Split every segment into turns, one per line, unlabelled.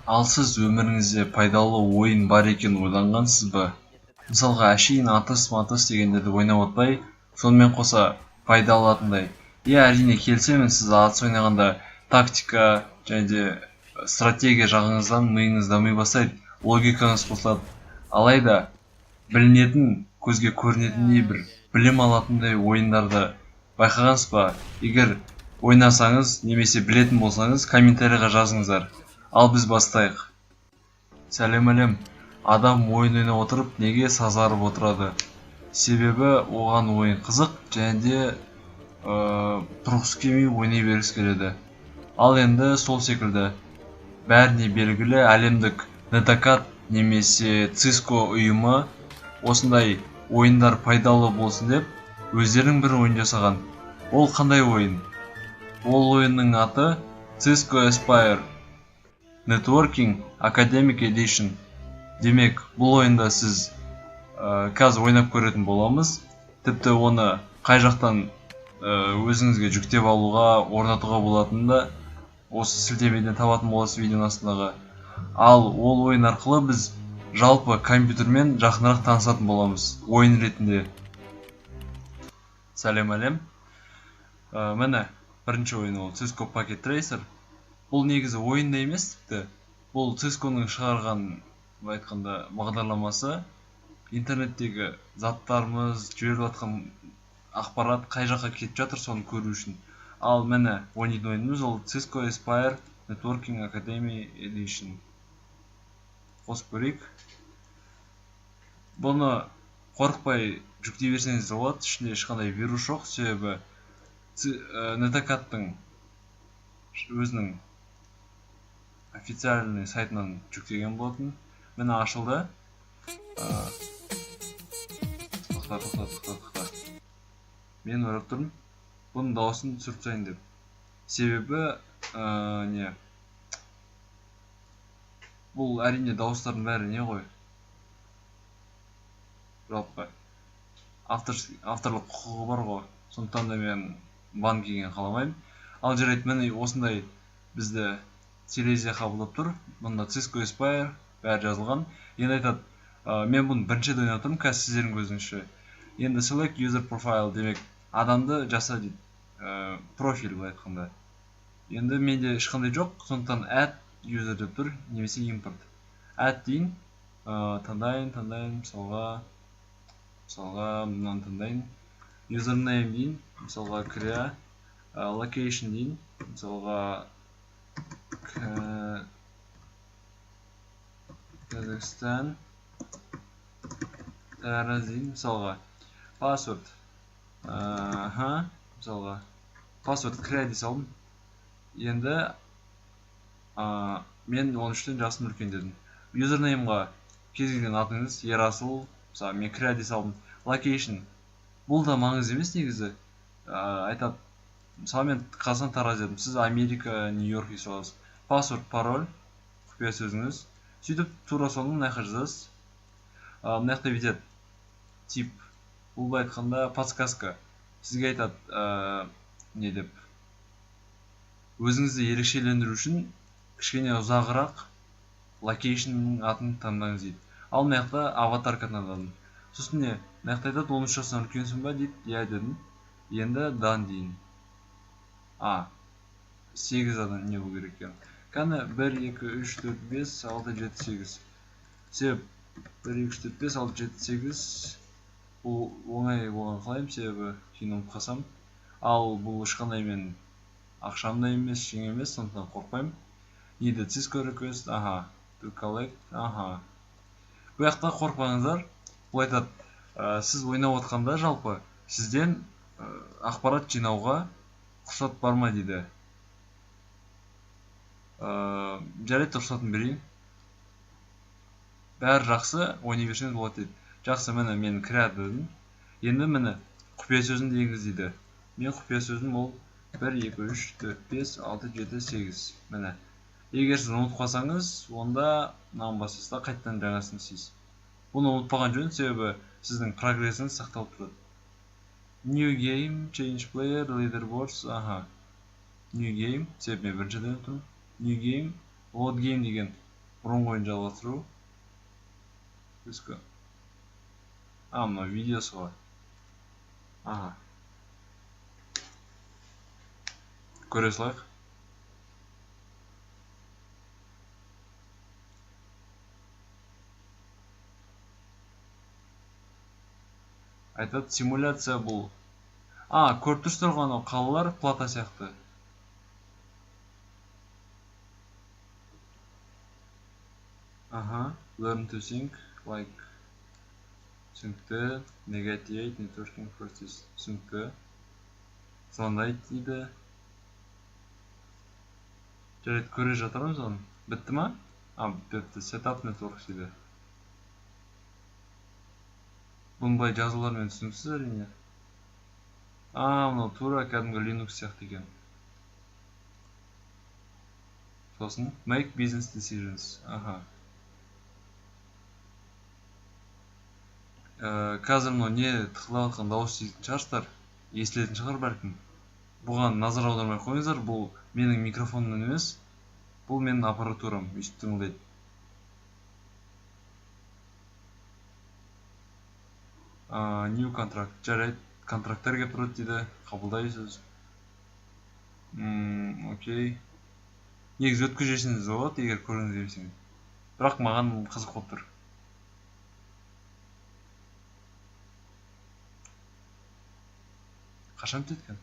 Ал сіз өміріңізде пайдалы ойын бар екенін ойланғансыз ба? Мысалға әшейін атыс дегендерді ойнап отпай, сонымен қоса пайда алатындай. Әрине келісемін, сіз атыс ойнағанда тактика және де стратегия жағыңыздан миыңыз дами бастайды, логикаңыз қосылады. Алайда білінетін, көзге көрінетіндей бір білім алатындай ойындарды байқағансыз ба? Егер ойнасаңыз немесе білетін болсаңыз, комментарийға жазыңыздар. Ал біз бастайық. Сәлем әлем. Адам ойын ойнап отырып неге сазарып отырады? Себебі оған ойын қызық және де тұрғысы келмей ойнай бергісі келеді. Ал енді сол секілді бәріне белгілі әлемдік Netacad немесе Cisco ұйымы осындай ойындар пайдалы болсын деп өздерінің бір ойын жасаған. Ол қандай ойын? Ол ойынның аты Cisco Aspire Networking Academic Edition. Демек, бұл ойында сіз қазір ойнап көретін боламыз. Тіпті оны қай жақтан өзіңізге жүктеп алуға, орнатуға болатынында осы сілтемеден табатын боласыз видеоның астындағы. Ал ол ойын арқылы біз жалпы компьютермен жақынырақ танысатын боламыз ойын ретінде. Сәлем әлем. Міне, бірінші ойын ол Cisco Packet Tracer. Бұл негізі ойында емес, тіпті бұл Cisco'ның шығарған айтқанда бағдарламасы. Интернеттегі заттарымыз, жіберіп жатқан ақпарат қай жаққа кетіп жатыр, соны көру үшін. Ал міне ойнайтын ойынымыз ол Cisco Aspire Networking Academy Edition. Қосып көрейік. Бұны қорықпай жүктей берсеңіз де болады, ішінде ешқандай вирус жоқ, себебі Netacad'тың өзінің официальный сайтынан жүктеген болатын. Міне ашылды. Тоқта. Мен ойлап тұрмын, бұның дауысын түсіріп тастайын деп. Себебі бұл әрине дауыстардың бәрі не ғой? Жалпы авторлық құқығы бар ғой. Сондықтан да мен бан келген қаламаймын. Ал жарайды, міне осындай бізді Силезия қабылдап тұр. Мұнда Cisco Aspire бәрі жазылған. Енді айтады, мен бұны бірінші рет ойнап тұрмын, қазір сіздердің көзіңізше. Енді select user profile демек адамды жаса дейді. Профиль былай айтқанда. Енді менде ешқандай жоқ, сондықтан add user деп тұр, немесе import. Add дейін, таңдайын, мысалға мынаны таңдайын. Username дейін, мысалға кіря, location дейін, мысалға Қазақстан, Тараз дейін, мысалға password, мысалға password кіря дей салдым. Енді мен 13-тен жасым үлкен дедім. Username-ға кез келген атыңыз Ерасыл, мысалы мен кіря дей салдым. Location, бұл да маңызды емес негізі. Айтады, мысалы мен Қазақстан Тараз дедім, сіз Америка, Нью-Йорк дей саласыз. Password, пароль, құпия сөзіңіз. Сөйтіп тура соны мына жаққа жазасыз. Мына жақта бүйтеді. Тип, бұл былай айтқанда подсказка. Сізге айтады, не деп, өзіңізді ерекшелендіру үшін кішкене ұзағырақ location атын таңдаңыз дейді. Ал мына жақта аватарка таңдадым. Сосын не, мына жақта айтады, 13 жастан үлкенсің ба дейді. Иә дедім. Енді дан дейін. 8 адам не болу керек екен. Қане 1, 2, 3, 4, 5, 6, 7, 8. Себеп 1, 2, 3, 4, 5, 6, 7, 8. Бұл оңай болған қалайым, себебі кейін ұмытып қалсам. Ал бұл ешқандай мен ақшамда емес, жеңе емес, сондықтан қорқпаймын. Needed Cisco request, to collect, Бұл жақта қорқпаңыздар. Бұл айтады, сіз ойнап отқанда жалпы сізден ақпарат жинауға рұқсат бар ма дейді. Жарайды, рұқсатын берейін. Бәрі жақсы, ойнай берсеңіз болады дейді. Жақсы, міне мен кіря дедім. Енді міне құпия сөзін деңіз дейді. Мен құпия сөзім ол 1, 2, 3, 4, 5, 6, 7, 8. Міне. Егер сіз ұмытып қалсаңыз, онда мынаны басасыз, қайтадан жаңасын істейсіз. Бұны ұмытпаған жөн, себебі сіздің прогрессіңіз сақталып тұрады. New game, change player, leaderboards, New game, себебі мен біріншіден тұрмын. New game, load game деген бұрынғы ойын жалғастыру. Өскі. Мына видеосы ғой. Аха. Көре салайық. Айтады, симуляция бұл. Көріп тұрсыздар ғой анау қалалар плата сияқты. Learn to think like түсінікті, negotiate, networking process түсінікті. Звондайды дейді. Жарайды, көре жатырмыз оны. Бітті ма? Бітті. Setup network дейді. Бұндай жазулармен түсініксіз әрине. Мынау тура кәдімгі Linux сияқты екен. Сосын make business decisions. Қазір мынау не тықылдап жатқан дауыс еститін шығарсыздар, естілетін шығар бәлкім. Бұған назар аудармай қойыңыздар, бұл менің микрофонымнан емес, бұл менің аппаратурам, өйстіп тыңдайды. New contract, жарайды, контракттар келіп тұрады дейді, қабылдайсыз. Окей. Негізі өткізесіңіз болады, егер көргіңіз келмесе. Бірақ маған қызық болып тұр. Қашан бітеді?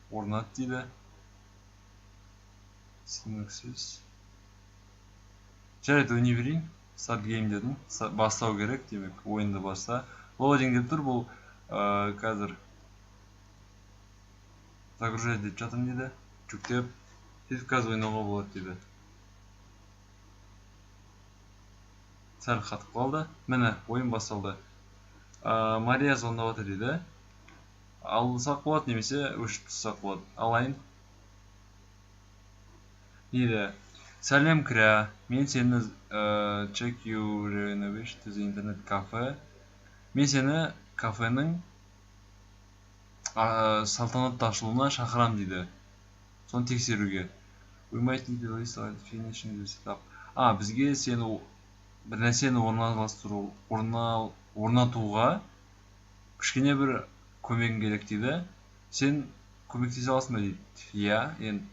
Орнат дейді. Синоксис. Жарайды, өне берейін. Start game дедім. Бастау керек, демек, ойынды баста. Loading деп тұр, бұл қазір загружать деп жатырмын дейді. Жүктеп, сөйтіп қазір ойнауға болады дейді. Сәл қатып қалды. Міне, ойын басталды. Мария звондап отыр дейді. Алсақ болады, немесе өшіп тұссақ болады. Алайын. Дейді. Сәлем кіря. Мен сені check you renovation to the internet cafe. Мен сені кафенің салтанатты ашылуына шақырам дейді. Соны тексеруге. We might need to list finishing the setup. Бізге сені бір нәрсені орнатуға кішкене бір көмегің керек дейді. Сен көмектесе аласың ба дейді. Иә, енді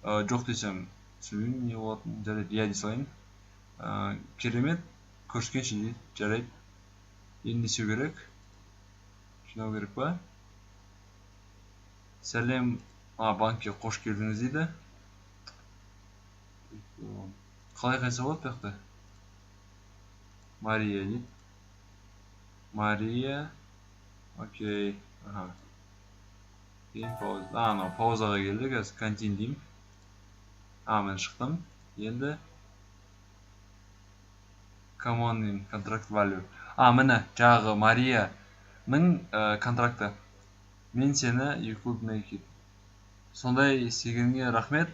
жоқ десем сөйлеймін, не болатын? Жарайды, иә дей салайын. Керемет, көріскенше дейді. Жарайды. Енді не істеу керек? Жинау керек па? Сәлем, банкке қош келдіңіз дейді. Қалай қайса болады бәқті? Мария дейді. Мария. Окей. Кейін пауза. Паузаға келді, қазір контин деймін. Мен шықтым. Енді come on in contract value. Міне, жағы Марияның контракты. Мен сені you could make it. Сондай істегенге рахмет.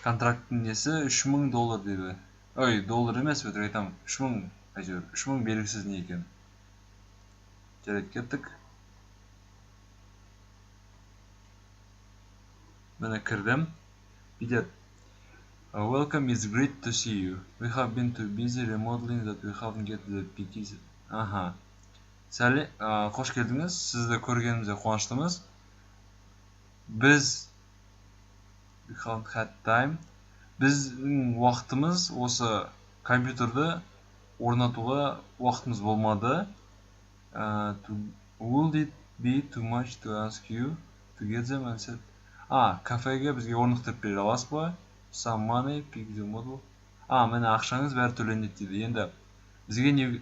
Контракттың несі $3000 дейді. Ой, доллар емес, өтірік айтамын. 3000, әйтеуір, 3000 белгісіз не екен. Жарайды, кеттік. Міне кірдім. Бидет. Welcome, it's great to see you. We have been too busy remodeling that we haven't get the PTs. Сәлем, қош келдіңіз. Сізді көргенімізде қуаныштымыз. Біз we haven't had time. Біздің уақытымыз осы компьютерді орнатуға уақытымыз болмады. Would it be too much to ask you to get them and said. Кафеге бізге орнықтырып бере аласыз ба? Some money, pick the model. Міне ақшаңыз бәрі төленеді дейді. Енді бізге не...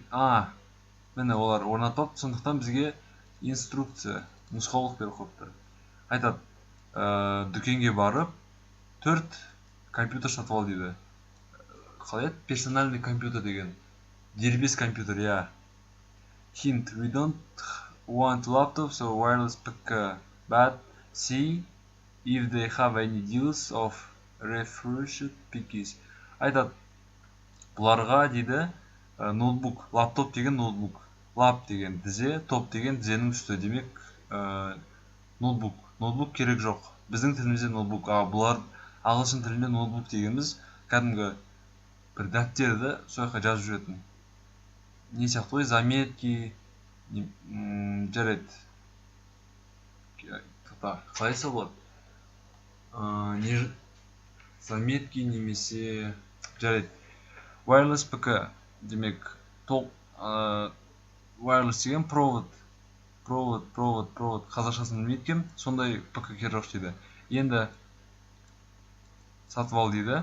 Міне олар орнатып, сондықтан бізге инструкция, нұсқаулық беріп қойыпты. Айтады, дүкенге барып, 4 компьютер сатып ал дейді. Қалай еді? Персональный компьютер деген. Дербес компьютер, иә. Hint, we don't want laptop, so wireless PC, but see if they have any deals of refreshed PCs. Айтады, бұларға дейді ноутбук, лаптоп деген ноутбук. Лап деген тізе, топ деген тізенің үсті. Демек, ноутбук керек жоқ. Біздің тілімізде ноутбук, бұлар ағылшын тілінде ноутбук дегеніміз кәдімгі бір дәптерді сояққа жазып жүретін. Не сияқты ғой, заметки, жарайды. Қалайса болады? Заметки немесе жарайды. Wireless ПК, демек, wireless деген провод, қазақшасын білмейді, сондай ПК керек жоқ дейді. Енді сатып ал дейді.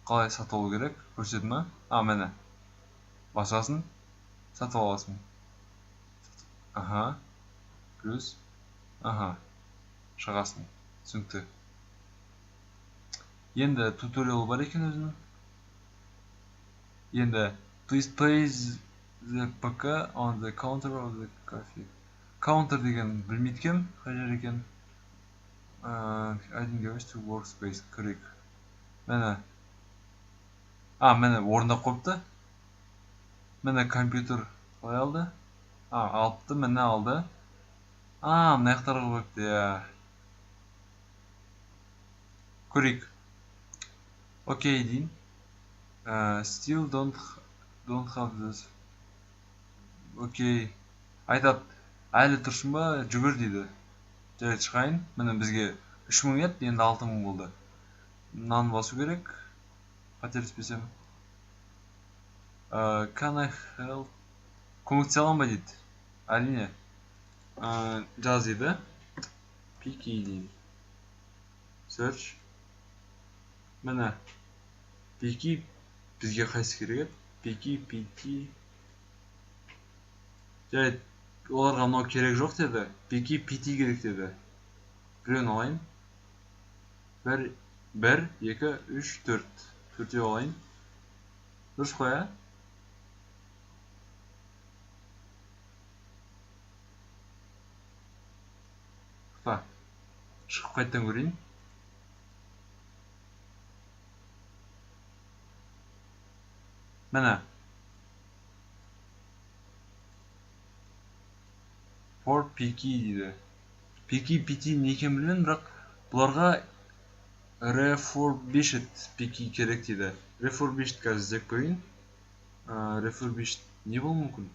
Қалай сатып алу керек? Көрсетті ма? Міне. Басасын, сатып аласың. Плюс. Шығасың. Түсінікті. Енді туториал бар екен өзінің. Енді please place the PK on the counter of the cafe. Counter деген білмейткем, қай жер екен. Adding device to workspace. Кірек. Міне. Міне орында қойыпты. Міне компьютер қалай алды? Алыпты, міне алды. Мына аяқтарға қойыпты. Көрейік. Окей дейін. Still don't have this. Окей. Айтады, әлі тұршын ба, жүгір дейді. Жарайды, шығайын. Міне бізге 3000 еді, енді 6000 болды. Мынаны басу керек. Қателеспесем. Can I help? Көмектесе аламын ба дейді. Әрине. Жаз дейді. PC дейді. Search. Міне. PC бізге қайсы керек еді? PC, PT. Жарайды, оларға мынау керек жоқ деді. PC, PT керек деді. Біреуін алайын. 1, 2, 3, 4. Төртеу алайын. Дұрыс қоя? Шығып қайттан көрейін. Міне. For PC дейді. PC, PT не екен білмедім, бірақ бұларға refurbished PC керек дейді. Refurbished қазір іздеп көрейін. Refurbished не болуы мүмкін?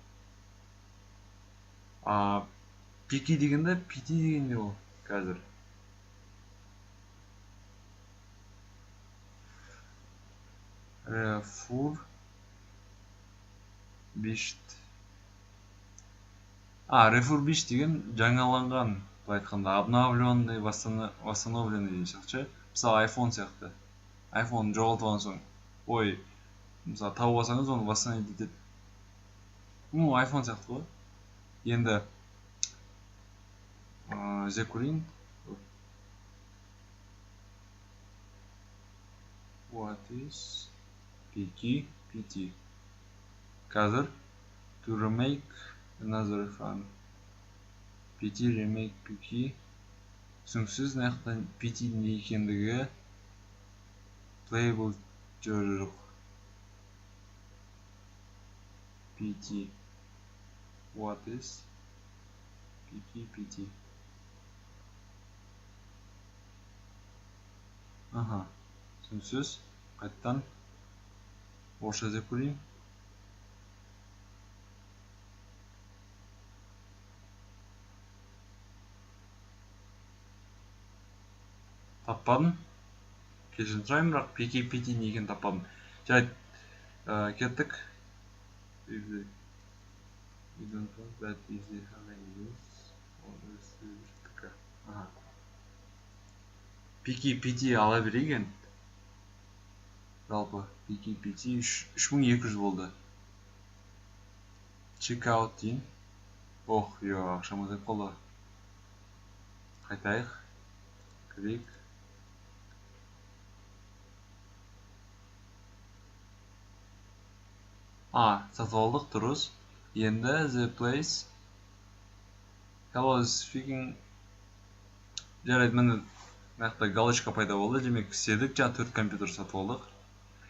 PC дегенде, PT дегенде ол қазір. Refurbished деген жаңаланған, былай айтқанда, обновленный, восстановленный деген сияқты. Мысалы iPhone сияқты. iPhone жоғалтып алған соң, мысалы тауып алсаңыз, оны восстановить етеді. iPhone сияқты ғой. Енді іздеп көрейін. What is PC, PT? Қазір to remake another phone. PT remake PC. Түсініксіз, наяқтан PT не екендігі playable жоқ. PT. What is PC, PT? Түсініксіз, қайттан орысша іздеп көрейін. Таппадым. Кешірім сұраймын, бірақ PC, PT не екенін таппадым. Жарайды, кеттік. PC, PT ала берейін. Жалпы, PC, PT 3200 болды. Check out дейін. Ақшам өтіп қалды. Қайтайық. Кірейік. Сатып алдық, дұрыс. Енді the place. Hello, speaking. жарайды, міне мына галочка пайда болды, демек істедік, жаңа 4 компьютер сатып алдық.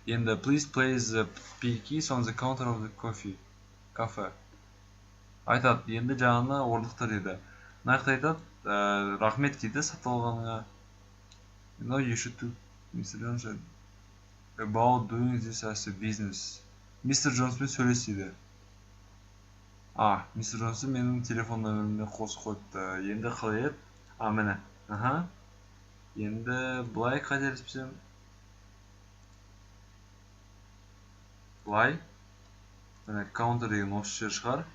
Енді please place the P keys on the counter of the cafe. Айтады, енді жаңаны орнықтыр дейді. Мына жақта айтады, рахмет дейді сатып алғаныңа. No, you should do Mr. Jones about doing this as a business. Мистер Джонспен сөйлес дейді. Мистер Джонсы менің телефон нөмірімді қосып қойыпты. Енді қалай еді? Міне. Енді былай қателеспесем. Былай. Міне counter деген осы жер шығар.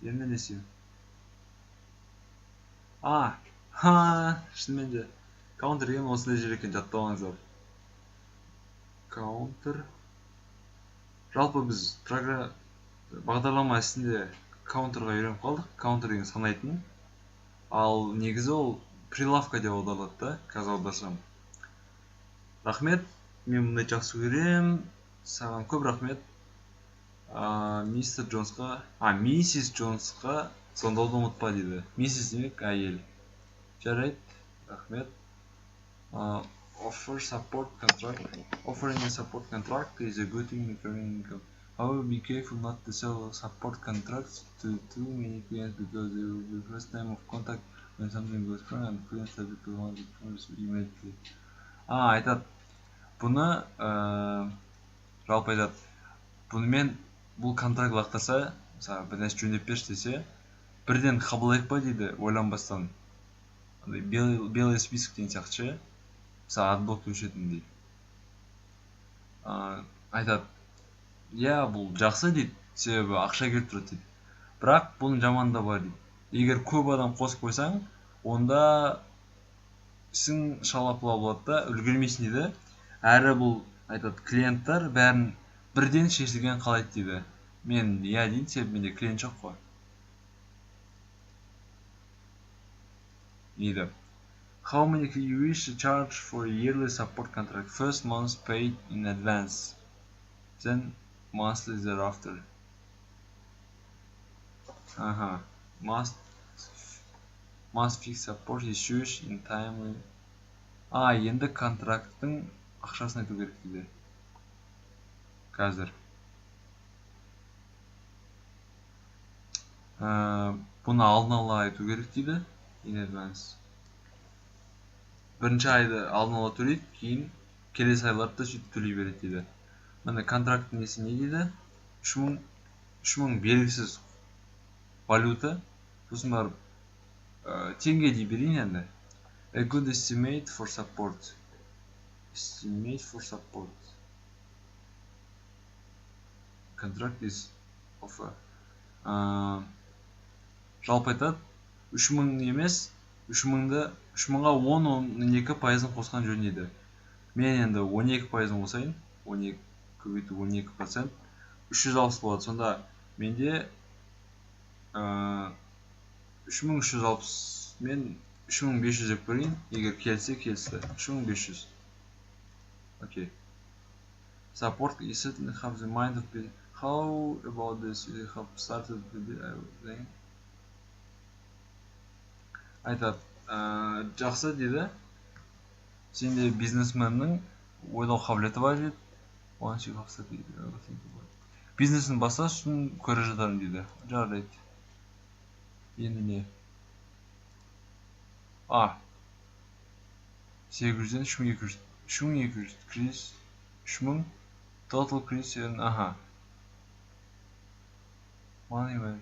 Енді не істеймін? Шынымен де. Counter деген осындай жер екен, жаттап. Counter. Жалпы біз бағдарлама ісінде counterға үйреніп қалдық. Counter деген санайтын. Ал негізі ол прилавка деп аударылады да, қазір аударсам. Рахмет, мен мұндай жақсы көрем. Саған көп рахмет. Мистер Джонсқа, миссис Джонсқа звондауды ұмытпа дейді. Миссис демек әйел. Жарайды, рахмет. Offering a support contract is a good thing recurring income. However, be careful not to sell support contracts to too many clients because it will be the first time of contact when something goes wrong and clients have to want to promise immediately. Айтады, бұны жалпы айтады, бұнымен бұл контракт лақтырса, мысалы бір нәрсе жөндеп берші десе, бірден қабылдайық па дейді, ойланбастан. Белый список деген сияқты ше, мысалы адблок өшетін дейді. Айтады, бұл жақсы дейді, себебі ақша келіп тұрады дейді. Бірақ бұның жаманы да бар дейді. Егер көп адам қосып қойсаң, онда ісің шала-пұла болады да, үлгермейсің дейді. Әрі бұл айтады, клиенттар бәрін бірден шешілген қалайды дейді. Мен дейін, себебі менде клиент жоқ қой. Дейді. How many you wish to charge for a yearly support contract? First month paid in advance, then monthly thereafter. Must fix support issues in timely. Енді контракттың ақшасын айту керек дейді. Қазір. Бұны алдын ала айту керек дейді. In advance. Бірінші айды алдын ала төлейді, кейін келесі айларда сөйтіп төлей береді дейді. Міне контракттың несі не дейді? 3000 белгісіз валюта. Сосын барып теңге дей берейін енді. A good estimate for support. Estimate for support. Contract is offer. Жалпы айтады, 3000 емес, 3000-ға 10-12% қосқан жөн еді. Мен енді 12% қосайын, 12 көбейту 12%, 360 болады. Сонда менде 3360 мен 3500 деп көрейін, егер келсе келісті. 3500. Окей. Support is certainly have the mind of people. How about this? You have started with it. Айтады, жақсы дейді. Сенде бизнесменнің ойлау қабілеті бар дейді. Бизнесін баста үшін көре жатарым дейді. Жарайды. Енді не? 800-ден 3200. 3200 кредит. 3000 total кредит. Money man.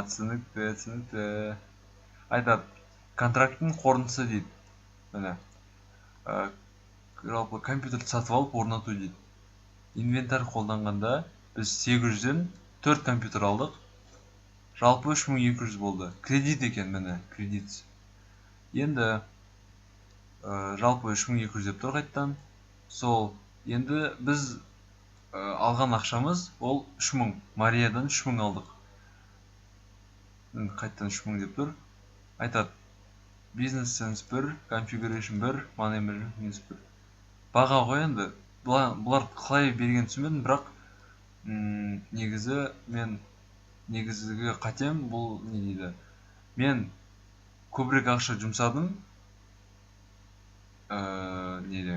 Түсінікті. Айтады, контракттың қорытындысы дейді. Міне. Жалпы компьютерді сатып алып орнату дейді. Инвентарь қолданғанда біз 800-ден 4 компьютер алдық. Жалпы 3200 болды. Кредит екен, міне, кредит. Енді жалпы 3200 деп тұр қайттан. Сол, енді біз алған ақшамыз ол 3000. Мариядан 3000 алдық. Қайттан 3000 деп тұр. Айтады, бизнес сенс 1, configuration 1, money management 1. Баға ғой енді. Бұлар қалай берген түсінбедім, бірақ негізі мен негізгі қатем бұл не дейді, мен көбірек ақша жұмсадым неде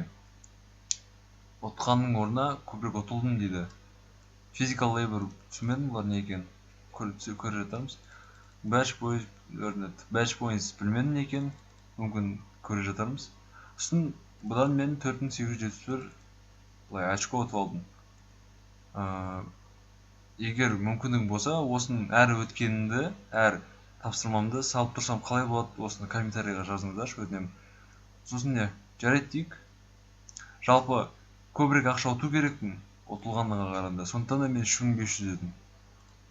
ұтқанның орнына көбірек ұтылдым дейді. Physical labor түсінбедім бұлар не екен, көріп жатамыз. Batch points білмедім не екен, мүмкін көре жатармыз. Сосын бұдан мен 4871 былай очко ұтып алдым. Егер мүмкіндігім болса, осының әр өткенімді, әр тапсырмамды салып тұрсам қалай болады, осыны комментарийға жазыңыздаршы, өтінемін. Сосын не, жарайды дейік. Жалпы көбірек ақша ұту керекпін ұтылғанға қарағанда, сондықтан да мен 3500 едім.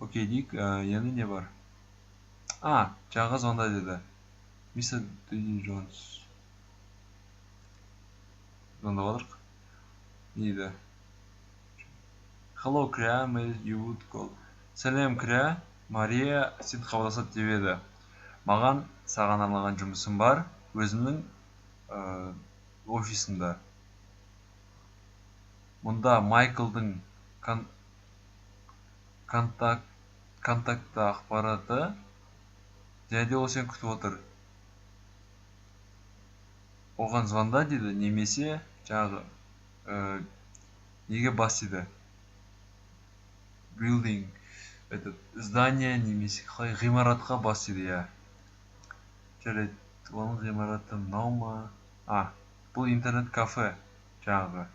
Окей дейік, енді не бар? Жаңа звонда деді. Мистер Дэни Джонс. Звондап жатырық. Не дейді? Hello, Кря, you would call. Сәлем, Кря, Мария сен хабарласады деп еді. Маған саған арналған жұмысым бар, өзімнің офисында. Мұнда Майклдың контакты ақпараты, және де ол сен күтіп отыр. Оған звонда дейді, немесе жаңағы неге бас дейді? Building, здание немесе қалай ғимаратқа бас дейді, я. Жарайды, оның ғимараты мынау ма? Бұл интернет кафе жаңағы.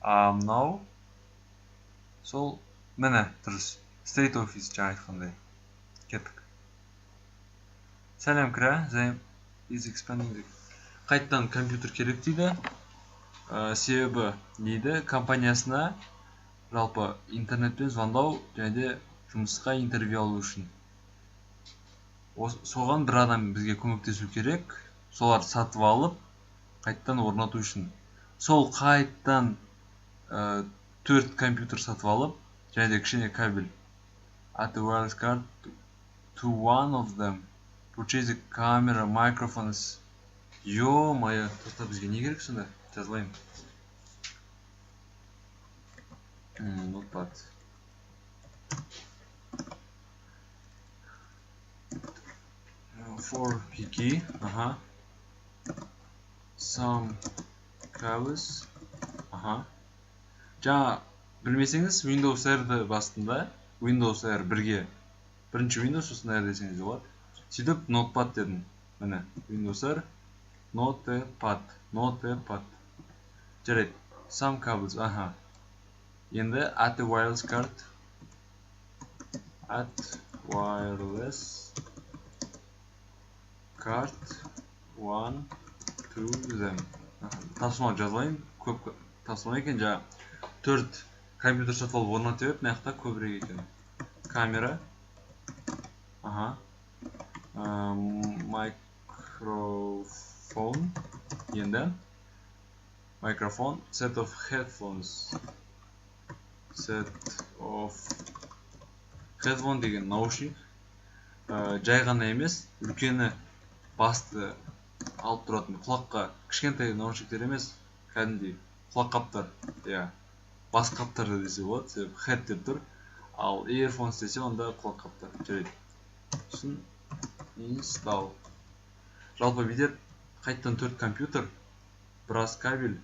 Мынау сол міне дұрыс. State office жаңа айтқандай. Кеттік. Сәлем, Кря, is expanding. Қайттан компьютер керек дейді. Себебі дейді, компаниясына жалпы интернетпен звондау және де жұмысқа интервью алу үшін. Соған бір адам бізге көмектесу керек, солар сатып алып, қайттан орнату үшін. Сол қайттан 4 компьютер сатып алып, және де кішкене кабель. Add the wireless card to one of them. Purchase the camera, microphones. Ё-моё, тоқта бізге не керек сонда? Жазылайын. Notepad. For PK, some cables, Жаңа білмесеңіз, Windows R-ді бастында, Windows R 1-ге, бірінші Windows сосын R десеңіз болады. Сөйтіп Notepad дедім. Міне, Windows R, Notepad. Жарайды, some cables, Енді add the wireless card. Add wireless card one to them. Тапсырма жазылайын. Көп тапсырма екен, жаңа 4 компьютер сатып алып орнатып еді, мына жақта көбірек екен. Камера. Microphone. Енді microphone, set of headphones. Set of headphone деген наушник. Жай ғана емес, үлкені басты алып тұратын құлаққа, кішкентай наушниктер емес, кәдімгідей құлақ қаптар, бас қаптарды десе болады, себебі head деп тұр, ал earphones десе онда құлақ қаптар. Жарайды. Сосын install. Жалпы бидер қайттан 4 компьютер, біраз кабель,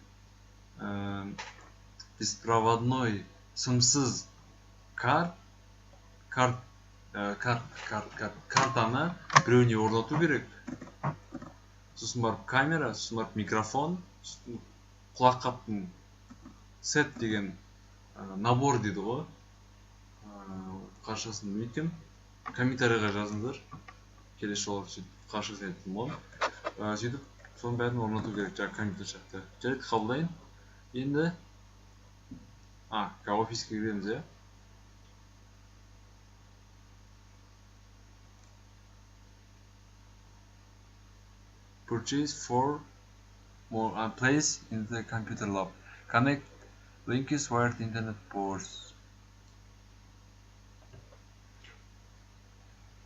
беспроводной сымсыз картаны біреуіне орнату керек. Сосын барып камера, сосын барып микрофон, құлақ қаптың сет деген набор дейді ғой. Қаршасын білмейткен. Комментарийға жазыңыздар. Келесі жолы қаршасын айттым ғой. Сөйтіп, соның бәрін орнату керек, жаңа компьютер шақты. Жарайды, қабылдайын. Енді офиске кіреміз, я. Purchase 4 more place in the computer lab. Connect links wired internet ports.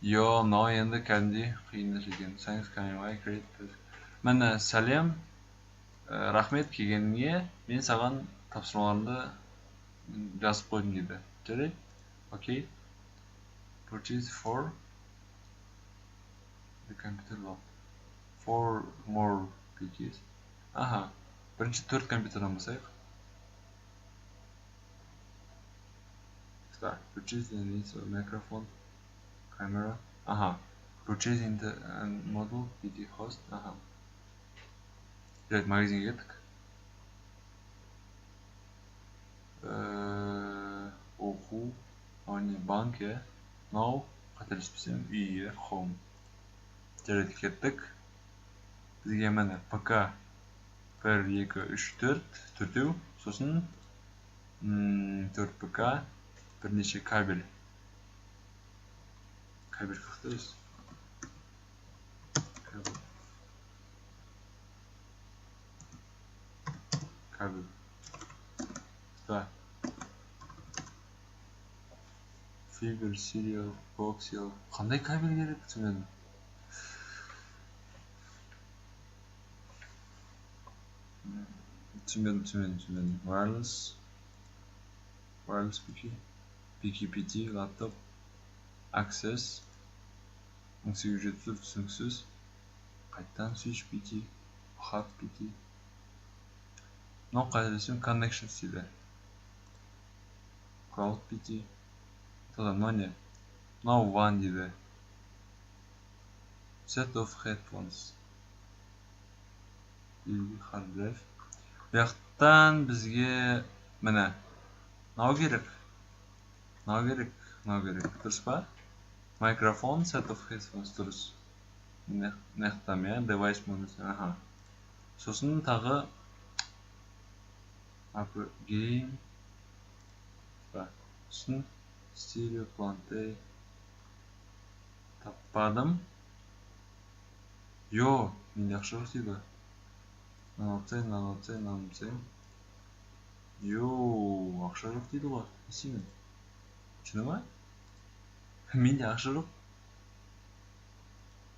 Мынау енді кәдімгідей қиын екен. Thanks coming by create. Міне сәлем, рахмет келгеніңе, мен саған тапсырмаларымды жазып қойдым дейді. Жарайды? Окей. Purchase for the computer lab. 4 more PCs. Aha. Birinchi 4 kompyuterdan bo'lsak. Start. Purchase the needs of microphone, camera. Aha. Purchase in the model PC host. Aha. Direkt magazinga ketdik. O'quv, banka, now qatelishmasam uyga, home. Direkt ketdik. Bizga mana PK 1 2 3 4 4 so'sin 4 PK bir necha kabel qirqdiriz. Kabel. Da. Fiber, serial, coaxial. Qanday kabel kerak tushunmadim. Tushunmadim. Wireless PK, laptop, access, 1804 түсініксіз. Қайттан switch PT, hub PT. Мынау қайдасым connection дейді. Cloud PT. Мынау не? Мынау WAN дейді. Set of headphones. Hard drive. Бұяқтан бізге міне мынау керек. Дұрыс па? Microphone, set of headphones дұрыс. Нақтам я, device monitor. Аха. Сосын тағы game. Сосын stereo plante. Таппадым. Йо, мен жақсы жоқ дейді. Намалцай. Йо, ақша жоқ дейді ғой. Несімен? Шыны ма? Менде ақша жоқ.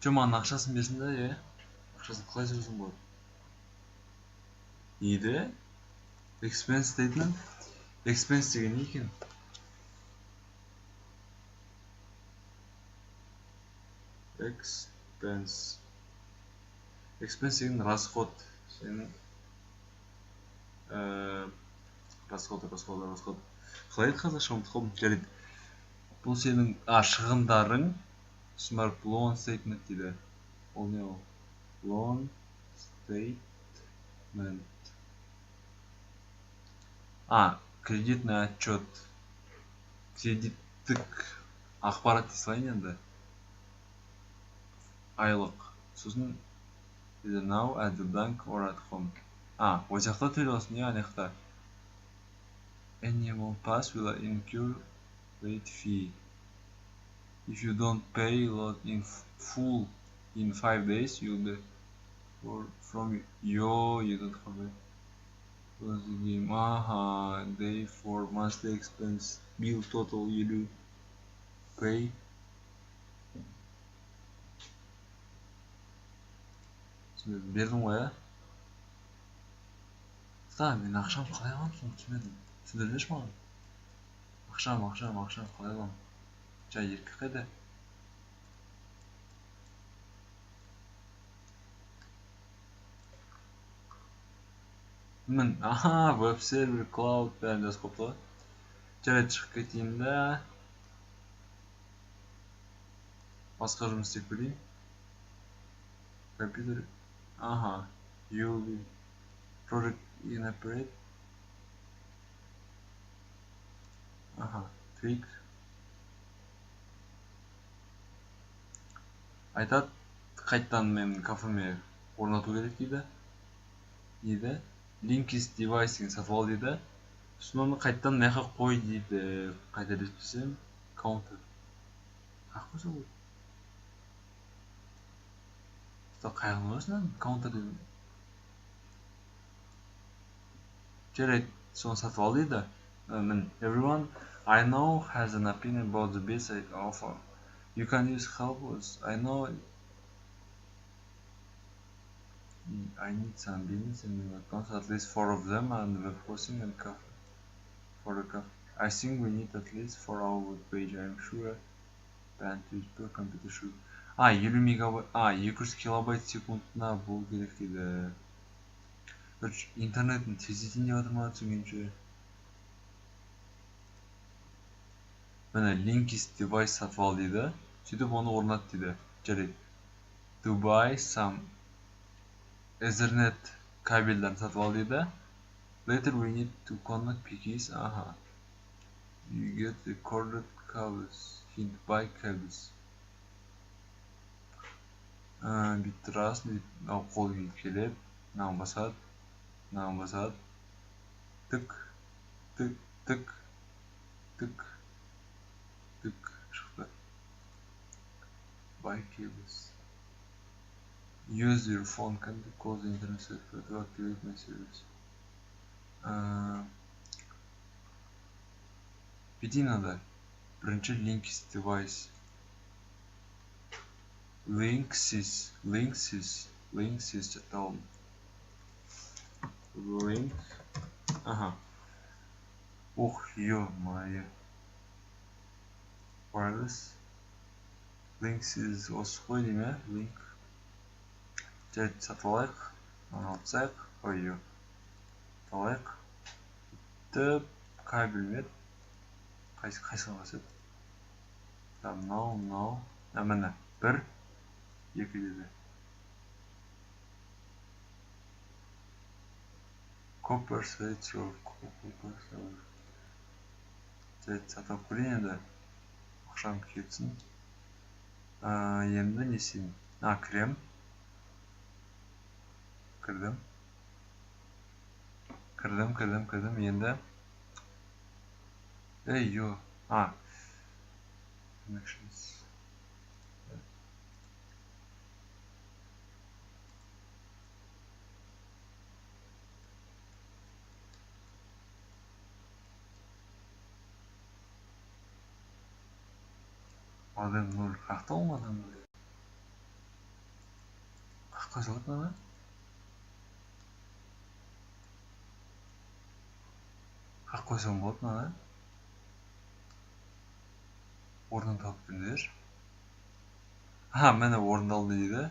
Маған ақшасын берсін да, е? Ақшасын қалай сөзім болады? Еді? Expense дейтін? Expense деген не екен? Expense деген расход. Сенің расход. Қалай еді қазақша ұмытып қалдым. Жарайды. Бұл сенің шығындарың. Smart loan statement дейді. Ол не ол? Loan statement. Кредитный отчет. Кредиттік ақпарат дейсілайын енді. Айлық. Сосын either now at the bank or at home. О жақта төлеуісін, не анақта? Annual pass will incur late fee. If you don't pay load in full in 5 days, you'll be from you don't have it. Close the game. Day for monthly expense bill total you do pay. Бердің ғой, ә? Мен ақшам қалай аламын соны түсінбедім. Түсіндірмеші маған. Ақшам қалай аламын? Жай еркі қайда? Мін, веб сервер, клауд бәрін жазып қойыпты ғой. Жарайды шығып кетейін да. Басқа жұмыс істеп көрейін. Компьютер. You'll be project in operate. Tweak. Айтады, қайттан мен кафеме орнату керек дейді. Link is device деген сатып ал дейді. Сосын оны қайттан маяққа қой дейді. Қайталаспасам counter. Қойса ғой. Қайғыны осынан counter дейді. Жарайды, соны сатып ал дейді. Everyone I know has an opinion about the basic offer. You can use help with. I know I need some business in accounts, at least 4 of them, and web hosting and cafe. I think we need at least 4 our web page. I'm sure компьютер шу. 50 мегабайт, 200 килобайт секундына болу керек дейді. Интернеттің тездетейін деп жатыр ма түсінгенше. Міне Linkist device сатып ал дейді. Сөйтіп оны орнат дейді. Жарайды. To buy some Ethernet кабельдерін сатып ал дейді. Later we need to connect PCs. You get the corded cables. Hint buy cables. Бүйтіп тұрасың дейді. Мынау қол келіп келеді. Мынаны басады. Мынаны басады. Тік, тік, тік, тік, тік шықты. Buy cables. Use your phone can call the internet server to activate my service. Бүйтейін анда. Бірінші Linkist device. Linksys жаттауым. Link. Ох, ё-моё. Wireless. Linksys осы қой дейме? Link. Жарайды, сатып алайық. Мынаны алып тастайық. Ой-ё. Алайық. Тіп кабель мет. Қайсыға басады? Мынау. Міне. 1, 2 деді. Copper switch or copper switch. Жарайды, сатып көрейін енді. Ақшам кетсін. Енді не істеймін? Кірем. Кірдім. Енді. Ё. Connections. Адам 0. Қақта ол адам 0. Қаққа салады ма? Қақ қойсам болады ма? Орнын тауып бердер. Міне орындалды дейді.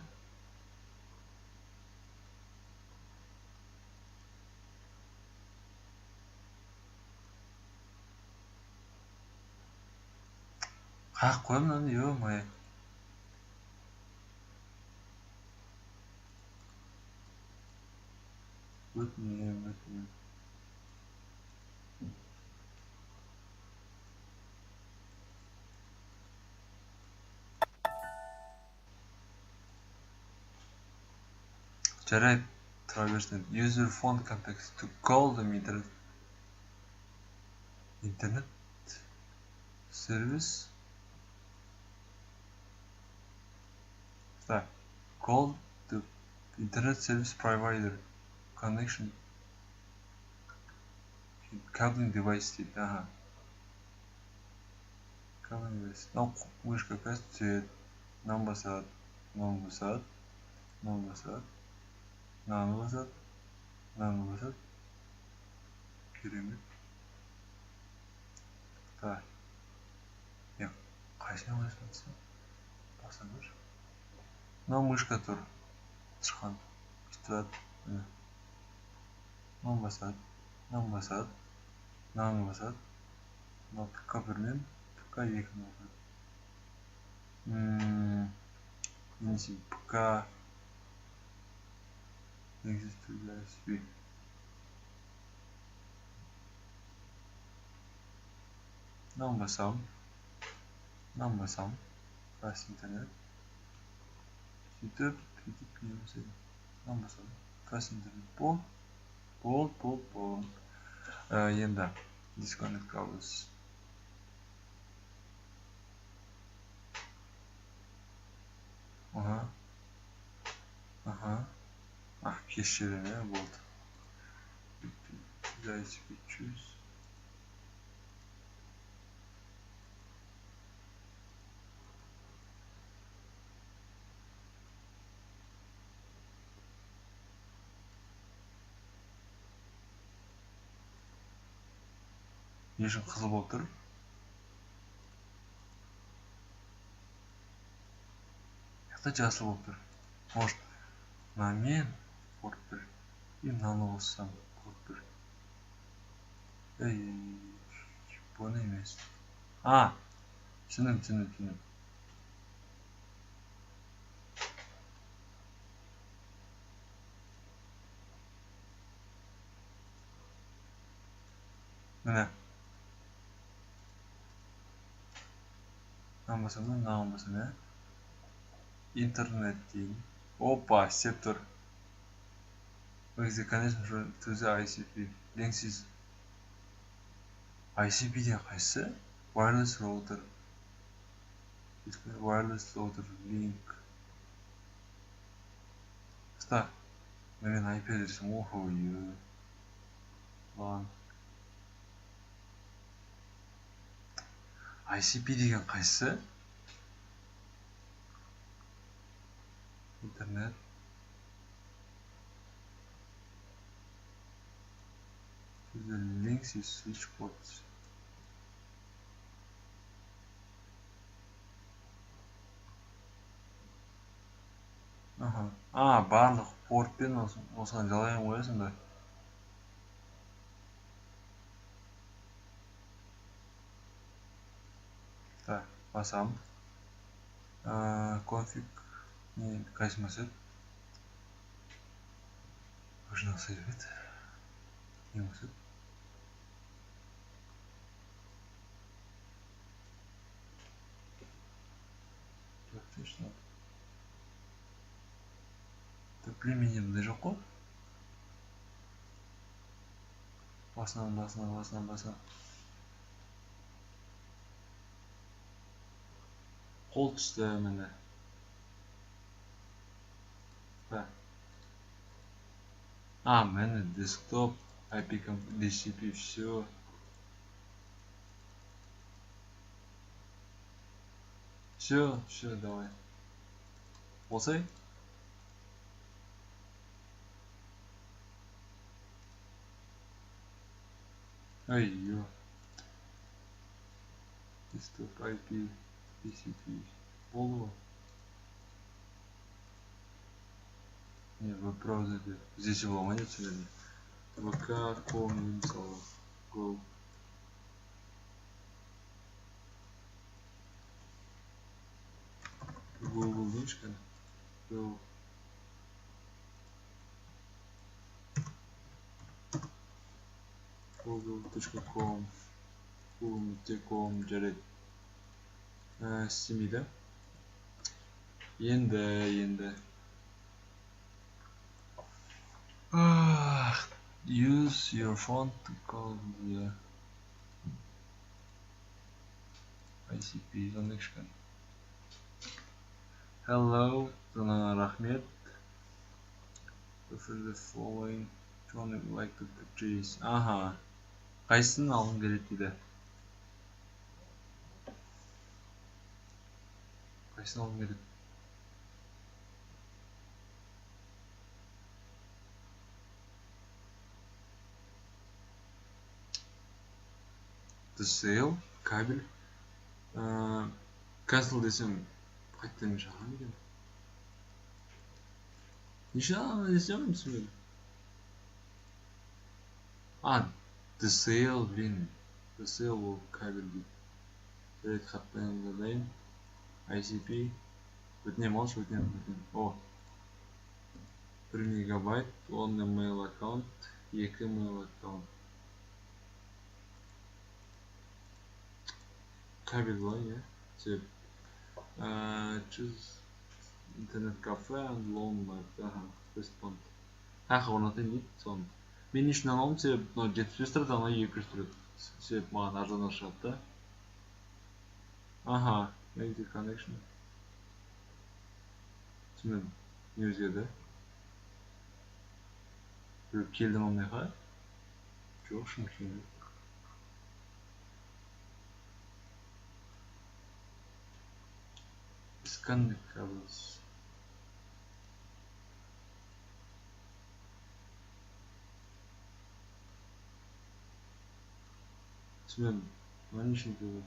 Қақ қойым мынаны, ё-моё. Өтінем. Жарайды, тұра берсін. Use your phone contacts to call them internet service. Call the internet service provider connection cabling device дейді. Cabling device. Мынау мышка қазір түседі. Мынаны басады. Керемет. Қайсына басады? Басады. Мынау мышка тұр. Тышқан. Тұрады. Мынаны басады. Мынаны басады. Мынау ПК-1-мен ПК-2-ні басады. Немесе ПК Exist. Мынаны басам. Fast internet. Сөйтіп не басады? Мынаны басам. Fast internet. Бол. Енді disconnect cables. Кешірім, болды. Зайчик 300. Не үшін қызыл болып тұр? жақта жасыл болып тұр. Может, мынамен порт 1 и мынаны қоссам порт 1. Бұны емес. Түсіндім. Міне. Мынаған басам, ә? Интернет дейін. Опа, істеп тұр. With connection to the ICP. Links is ICP-ден қайсы? Wireless router. Wireless router link. Ста. Мен IP адресім. Охойы. Ладно. ICP деген қайсы? Интернет. The links is switch ports. Барлық портпен осыған жалайын қоясың да. Так, басам. Конфиг. Не, қайсымасы? Нужно сейвить. Не может. Отлично. Это применим жоқ қой. Басынан. Қол түсті міне. Міне десктоп, IP, DCP, все. Все, давай. Осай? Ай-ё. Десктоп, IP, DCP. Болу. Не, веб-браузере. Здесь его нет сегодня. vk.com мысалы. Go. Google.com. Go. Google.com. Google.com жарайды. Істемейді. Енді. Use your phone to call the ICP. Hello, рахмет. For the following phone you like to purchase. Қайсысын алғың келеді дейді. Қайсысын алғың келеді? The sale, кабель. Cancel десем, қайттан жағам екен. Неше ана десем, түсінбедім. The sale, блин. The sale ол кабель дейді. Жарайды, хаттан жазайын. ICP. Өтінем алшы, өтінем. 1 мегабайт, 10 mail аккаунт, 2 mail аккаунт. Кабель ғой, иә. Сөп. Choose internet cafe and loan mark. Respond. Орнатайын дейді, соны. Мен не үшін алғым, себеп 75 тұрады, ана 200 тұрады. Себеп маған арзанырақ шығады да. Make the connection. Түсінбедім. Не өзгерді? Келдім онайға? Жоқ, шын келді. Disconnect cables. Түсінбедім. Мына не үшін келді?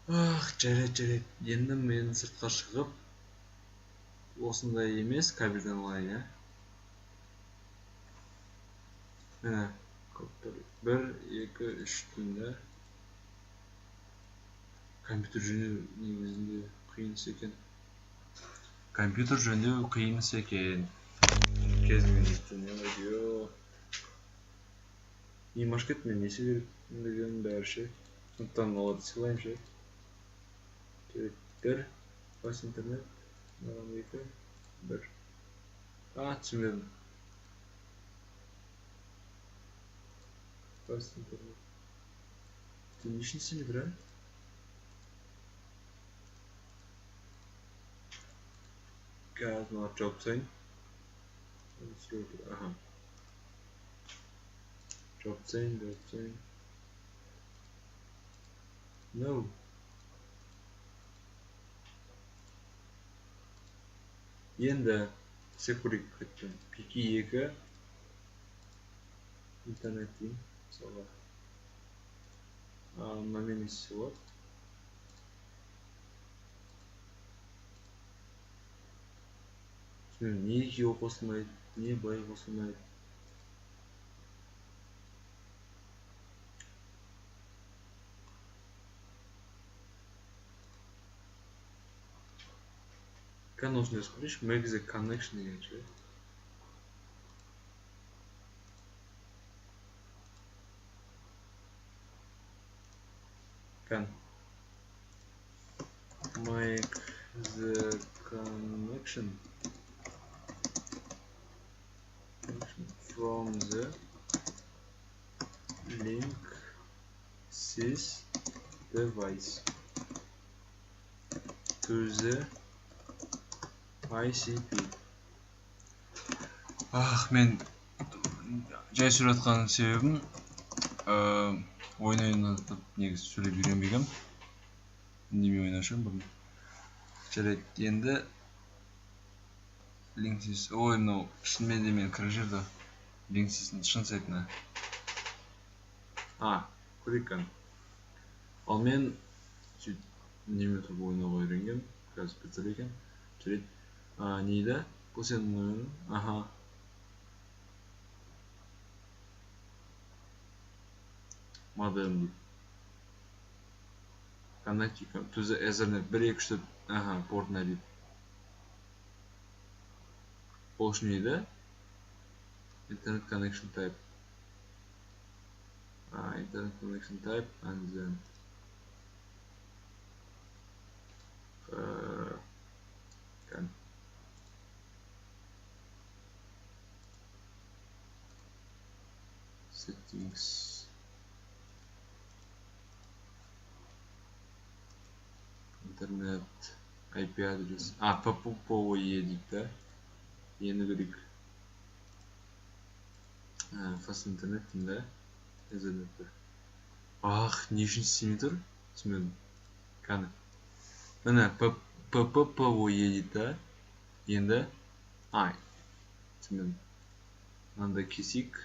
жарайт. Енді мен сыртқа шығып, осындай емес кабельден алайын, иә. Міне, 1, 2, 3 түнде. Компьютер жөндеу негізінде қиын іс екен. Компьютер жөндеу қиын іс екен. Кезінде не радио. Миым ашып кетті, мен не істеу керектігін бәрі ше. Сондықтан оларды сыйлаймын ше. Керектер. Фаст интернет. 2, 1. Түсінбедім. Фаст интернет. Ты не істемейді, бра? Қазір мына жауап тастайын. Ага. Жауап тастайын. No. Енді секурик кетті. Пики 2 интернет дейін. Мысалға. Мынамен не істесе болады? Не екеуі қосылмайды, не былай қосылмайды. Kan осындай көрейінші, make the connection деген ше. Can make the connection from the link sys device to the ICP. Мен жай сұратқан себебім ойнатып негізі сөйлеп үйренбегем. Үндемей ойнашым бұрын. Жарайды, енді Linksys. Мынау шынымен де мен кіріп жүрді. Linksys'ің шын сайтына. Көрейік қана. Ал мен үндемей тұрып ойнауға үйренгем. Қазір бітір екен. Жарайды. Нейді? Бұл сенің ойының? Модем дейді. Connect to the Ethernet 1, 2, 3 портына дейді. Ол үшін нейді? Internet connection type. Internet connection type and then settings. Internet IP адрес. PPOE дейді. Ені көрейік. Fast интернет деймді. Ethernet. Не үшін істемей тұр? Түсінбедім. Қане. Міне PPOE дейді. Енді түсінбедім. Мынандай кесейік.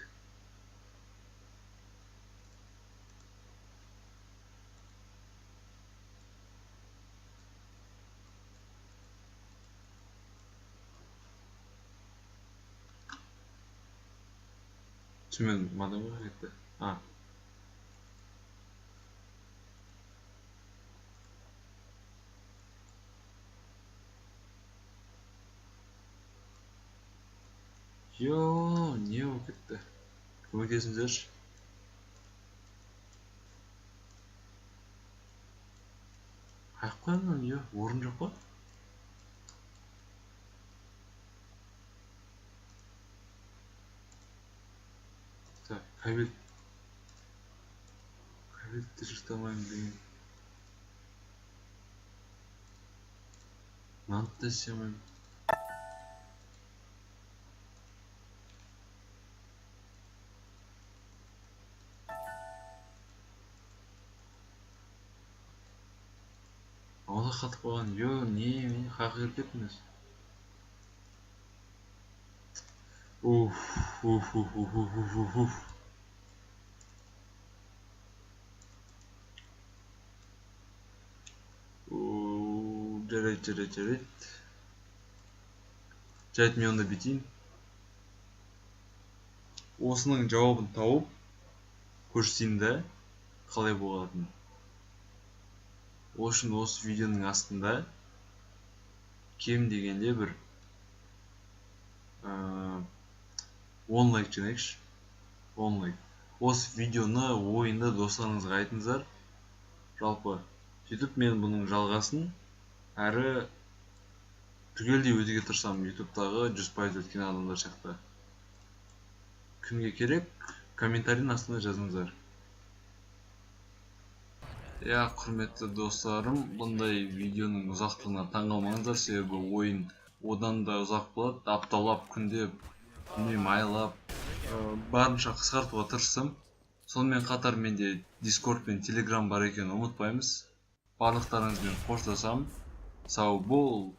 Түсінбедім, модемға кетті. Не болып кетті? Көмектесіңіздерші. Қайық қоймын, орын жоқ па? Кабельді жыртамайым деген. Мынаны да істей алмайым. Ода қатып қойған. Мен қақыр кетмес. жарайт. Жайт мен онда бүйтейін. Осының жауабын тауып көрсетейін да қалай болатынын. Ол үшін осы видеоның астында кем дегенде бір 10 лайк жинайықшы. 10 лайк. Осы видеоны ойында достарыңызға айтыңыздар. Жалпы сөйтіп мен бұның жалғасын әрі түгелдей өтуге тырысамын ютубтағы 100% өткен адамдар сияқты. Кімге керек? Комментарийдің астына жазыңыздар. Құрметті достарым, бұндай видеоның ұзақтығына таңғалмаңыздар, себебі ойын одан да ұзақ болады. Апталап, күндеп, айлап, барынша қысқартуға тырыстым. Сонымен қатар менде Discord пен Telegram бар екенін ұмытпаймыз. Барлықтарыңызбен қоштасамын. Сау бол.